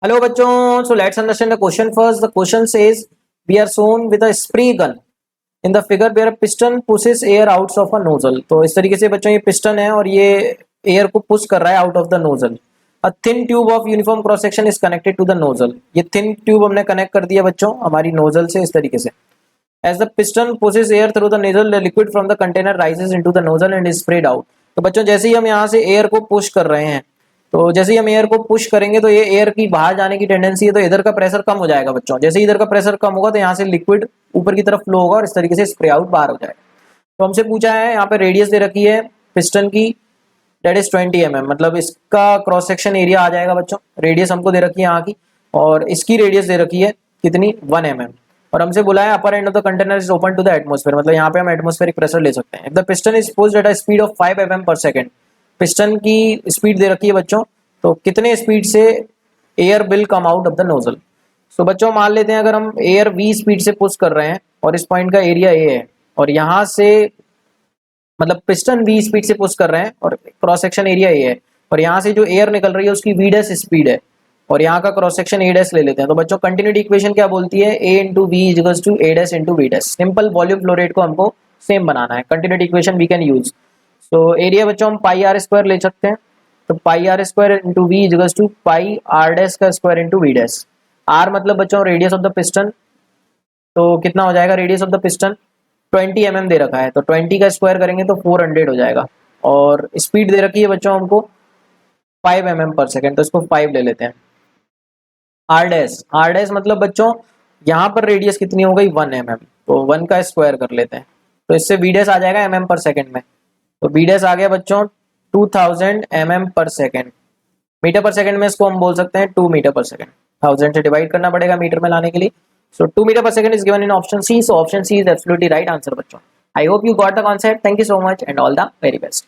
Hello bachon, so let's understand the question first. The question says we are shown with a spray gun in the figure where a piston pushes air out of a nozzle. तो इस तरीके से बच्चों ये piston है और ये air को पुश कर रहा है out of the nozzle. A thin tube of uniform cross section is connected to the nozzle. ये thin tube हमने कनेक्ट कर दिया बच्चों हमारी नोजल से इस तरीके से. As the piston pushes air through the nozzle, the liquid from the container rises into the nozzle and is sprayed out. तो बच्चों जैसे ही हम यहाँ से एयर को पुश कर रहे हैं तो जैसे ही हम एयर को पुश करेंगे तो ये एयर की बाहर जाने की टेंडेंसी है, तो इधर का प्रेशर कम हो जाएगा बच्चों. जैसे ही इधर का प्रेशर कम होगा तो यहाँ से लिक्विड ऊपर की तरफ फ्लो होगा और इस तरीके से स्प्रे आउट बाहर हो जाएगा. तो हमसे पूछा है यहाँ पे रेडियस दे रखी है पिस्टन की, दैट इज 20 mm. मतलब इसका क्रॉस सेक्शन एरिया आ जाएगा बच्चों. रेडियस हमको दे रखी है यहाँ की और इसकी रेडियस दे रखी है कितनी 1 mm. और हमसे बोला है upper end of the container is open to the atmosphere. मतलब यहाँ पे हम एटमॉस्फेरिक प्रेशर ले सकते हैं. The piston is pushed at a speed of 5 mm per second. Piston की स्पीड दे रखी है बच्चों, तो कितने स्पीड से air will come out of the nozzle. So बच्चों मान लेते हैं अगर हम एयर v स्पीड से पुश कर रहे हैं और इस पॉइंट का एरिया a है और यहाँ से मतलब पिस्टन v स्पीड से पुश कर रहे हैं और क्रॉस सेक्शन एरिया a है और यहाँ से जो एयर निकल रही है उसकी v डैश स्पीड है और यहाँ का क्रॉस सेक्शन a डैश ले लेते हैं. तो बच्चों कंटिन्यूटी इक्वेशन क्या बोलती है, a into v equals to a dash into v dash. Simple volume flow rate को हमको सेम बनाना है. Continuity equation we can use. So area बच्चों हम पाई आर स्क्वायर ले सकते हैं. तो pi r square into v equals to pi r dash का square into v dash. R मतलब बच्चों रेडियस ऑफ द पिस्टन, तो कितना हो जाएगा radius of the piston 20 mm दे रखा है तो 20 का स्क्वायर करेंगे तो 400 हो जाएगा. और स्पीड दे रखी है बच्चों हमको 5 mm पर सेकेंड, तो इसको 5 ले लेते हैं. आर डैश मतलब बच्चों यहाँ पर रेडियस कितनी हो गई 1 mm, तो 1 का स्क्वायर कर लेते हैं तो इससे वी डैश आ जाएगा mm पर सेकेंड में. तो वी डैश आ गया बच्चों 2000 mm per second. Metre per second में इसको हम बोल सकते हैं 2 मीटर पर सेकेंड. 1000 से डिवाइड करना पड़ेगा मीटर में लाने के लिए. So 2 metre per second is given in option C. So option C is absolutely right answer बच्चों. I hope you got the concept. Thank you so much and all the very best.